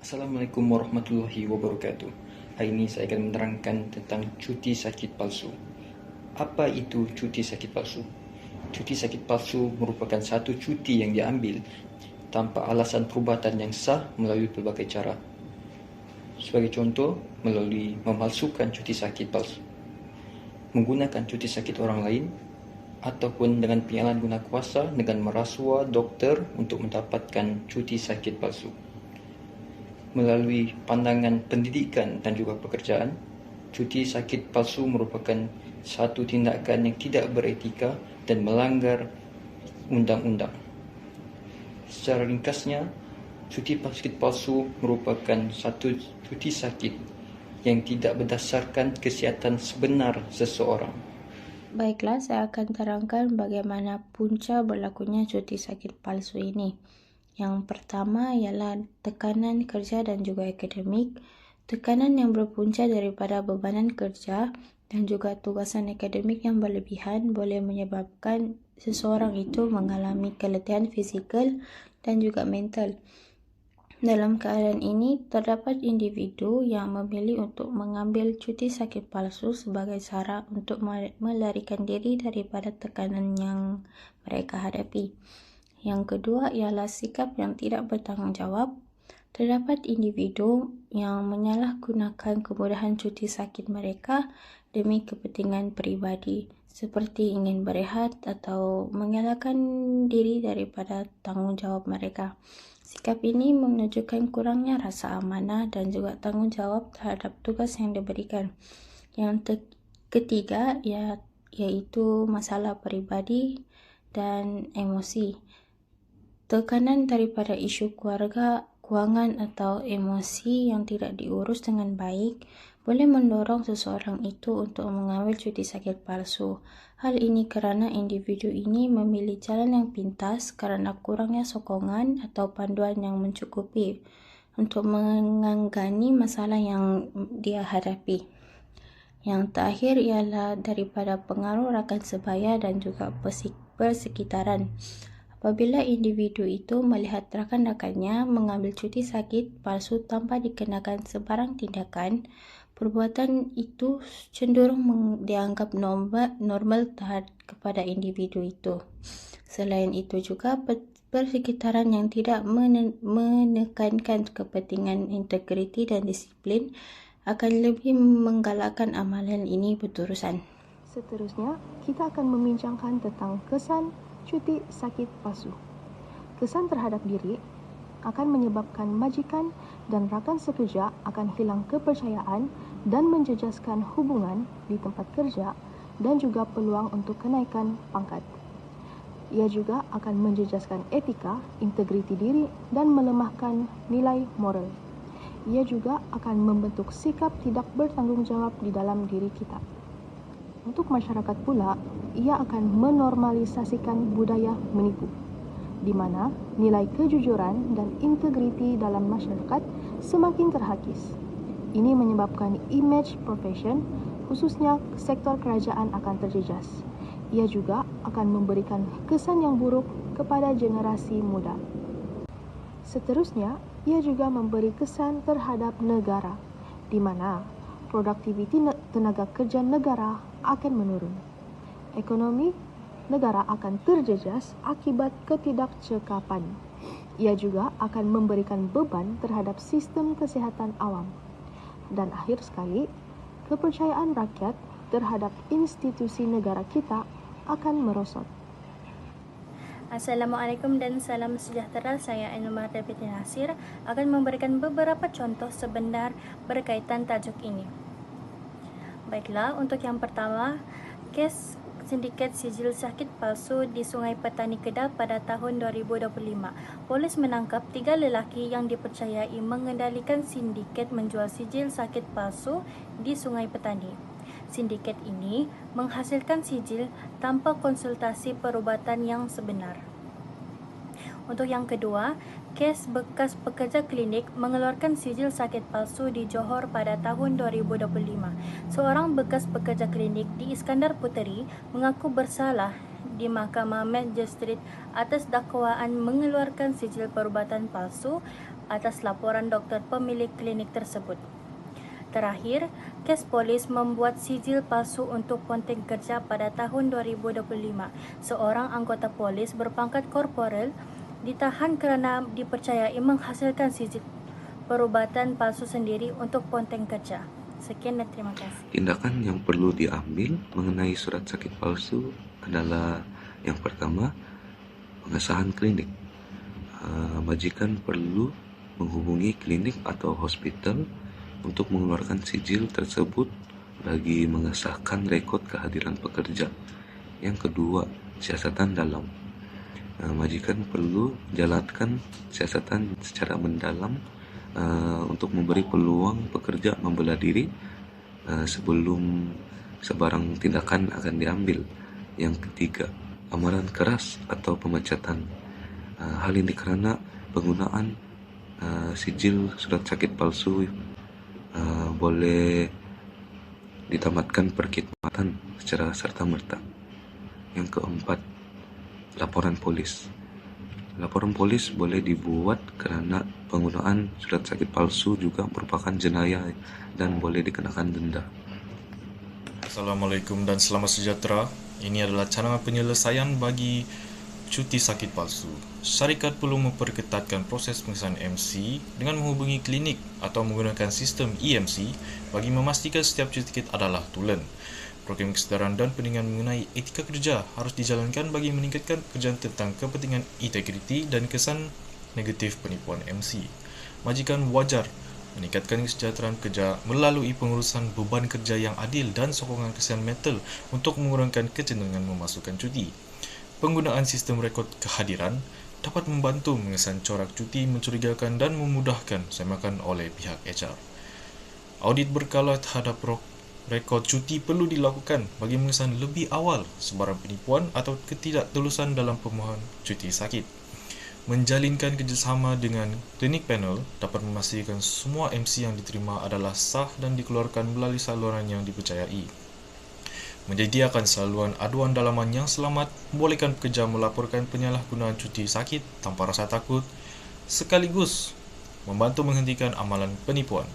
Assalamualaikum warahmatullahi wabarakatuh. Hari ini saya akan menerangkan tentang cuti sakit palsu. Apa itu cuti sakit palsu? Cuti sakit palsu merupakan satu cuti yang diambil tanpa alasan perubatan yang sah melalui pelbagai cara. Sebagai contoh, melalui memalsukan cuti sakit palsu, menggunakan cuti sakit orang lain, ataupun dengan penyalahguna kuasa dengan merasua dokter untuk mendapatkan cuti sakit palsu. Melalui pandangan pendidikan dan juga pekerjaan, cuti sakit palsu merupakan satu tindakan yang tidak beretika dan melanggar undang-undang. Secara ringkasnya, cuti sakit palsu merupakan satu cuti sakit yang tidak berdasarkan kesihatan sebenar seseorang. Baiklah, saya akan terangkan bagaimana punca berlakunya cuti sakit palsu ini. Yang pertama ialah tekanan kerja dan juga akademik. Tekanan yang berpunca daripada bebanan kerja dan juga tugasan akademik yang berlebihan boleh menyebabkan seseorang itu mengalami keletihan fizikal dan juga mental. Dalam keadaan ini, terdapat individu yang memilih untuk mengambil cuti sakit palsu sebagai cara untuk melarikan diri daripada tekanan yang mereka hadapi. Yang kedua ialah sikap yang tidak bertanggungjawab. Terdapat individu yang menyalahgunakan kemudahan cuti sakit mereka demi kepentingan peribadi, seperti ingin berehat atau mengelakkan diri daripada tanggungjawab mereka. Sikap ini menunjukkan kurangnya rasa amanah dan juga tanggungjawab terhadap tugas yang diberikan. Yang ketiga iaitu masalah peribadi dan emosi. Tekanan daripada isu keluarga, kewangan atau emosi yang tidak diurus dengan baik boleh mendorong seseorang itu untuk mengambil cuti sakit palsu. Hal ini kerana individu ini memilih jalan yang pintas kerana kurangnya sokongan atau panduan yang mencukupi untuk menangani masalah yang dia hadapi. Yang terakhir ialah daripada pengaruh rakan sebaya dan juga persekitaran. Apabila individu itu melihat rakan-rakannya mengambil cuti sakit palsu tanpa dikenakan sebarang tindakan, perbuatan itu cenderung dianggap normal kepada individu itu. Selain itu juga, persekitaran yang tidak menekankan kepentingan integriti dan disiplin akan lebih menggalakkan amalan ini berterusan. Seterusnya, kita akan membincangkan tentang kesan cuti sakit palsu. Kesan terhadap diri akan menyebabkan majikan dan rakan sekerja akan hilang kepercayaan dan menjejaskan hubungan di tempat kerja dan juga peluang untuk kenaikan pangkat. Ia juga akan menjejaskan etika, integriti diri dan melemahkan nilai moral. Ia juga akan membentuk sikap tidak bertanggungjawab di dalam diri kita. Untuk masyarakat pula, ia akan menormalisasikan budaya menipu, di mana nilai kejujuran dan integriti dalam masyarakat semakin terhakis. Ini menyebabkan image profession, khususnya sektor kerajaan, akan terjejas. Ia juga akan memberikan kesan yang buruk kepada generasi muda. Seterusnya, ia juga memberi kesan terhadap negara, di mana produktiviti tenaga kerja negara akan menurun. Ekonomi negara akan terjejas akibat ketidakcekapan. Ia juga akan memberikan beban terhadap sistem kesihatan awam. Dan akhir sekali, kepercayaan rakyat terhadap institusi negara kita akan merosot. Assalamualaikum dan salam sejahtera. Saya Ainumar Binti Nasir akan memberikan beberapa contoh sebenar berkaitan tajuk ini. Baiklah, untuk yang pertama, kes sindiket sijil sakit palsu di Sungai Petani Kedah pada tahun 2025. Polis menangkap 3 lelaki yang dipercayai mengendalikan sindiket menjual sijil sakit palsu di Sungai Petani. Sindiket ini menghasilkan sijil tanpa konsultasi perubatan yang sebenar. Untuk yang kedua, kes bekas pekerja klinik mengeluarkan sijil sakit palsu di Johor pada tahun 2025. Seorang bekas pekerja klinik di Iskandar Puteri mengaku bersalah di Mahkamah Magistrate atas dakwaan mengeluarkan sijil perubatan palsu atas laporan doktor pemilik klinik tersebut. Terakhir, kes polis membuat sijil palsu untuk ponteng kerja pada tahun 2025. Seorang anggota polis berpangkat korporal ditahan kerana dipercayai menghasilkan sijil perubatan palsu sendiri untuk ponteng kerja. Sekian dan terima kasih. Tindakan yang perlu diambil mengenai surat sakit palsu adalah yang pertama, pengesahan klinik. Majikan perlu menghubungi klinik atau hospital untuk mengeluarkan sijil tersebut bagi mengesahkan rekod kehadiran pekerja. Yang kedua, siasatan dalam. Majikan perlu jalankan siasatan secara mendalam untuk memberi peluang pekerja membela diri sebelum sebarang tindakan akan diambil. Yang ketiga, amaran keras atau pemecatan. Hal ini karena penggunaan sijil surat sakit palsu boleh ditamatkan perkhidmatan secara serta-merta. Yang keempat, laporan polis. Laporan polis boleh dibuat kerana penggunaan surat sakit palsu juga merupakan jenayah dan boleh dikenakan denda. Assalamualaikum dan selamat sejahtera. Ini adalah cadangan penyelesaian bagi cuti sakit palsu. Syarikat perlu memperketatkan proses pengesahan MC dengan menghubungi klinik atau menggunakan sistem EMC bagi memastikan setiap cuti sakit adalah tulen. Program kesedaran dan pendidikan mengenai etika kerja harus dijalankan bagi meningkatkan pekerjaan tentang kepentingan integriti dan kesan negatif penipuan MC. Majikan wajar meningkatkan kesejahteraan pekerja melalui pengurusan beban kerja yang adil dan sokongan kesihatan mental untuk mengurangkan kecenderungan memasukkan cuti. Penggunaan sistem rekod kehadiran dapat membantu mengesan corak cuti mencurigakan dan memudahkan semakan oleh pihak HR. Audit berkala terhadap rekod cuti perlu dilakukan bagi mengesan lebih awal sebarang penipuan atau ketidaktulusan dalam pemohon cuti sakit. Menjalinkan kerjasama dengan klinik panel dapat memastikan semua MC yang diterima adalah sah dan dikeluarkan melalui saluran yang dipercayai. Menyediakan saluran aduan dalaman yang selamat membolehkan pekerja melaporkan penyalahgunaan cuti sakit tanpa rasa takut, sekaligus membantu menghentikan amalan penipuan.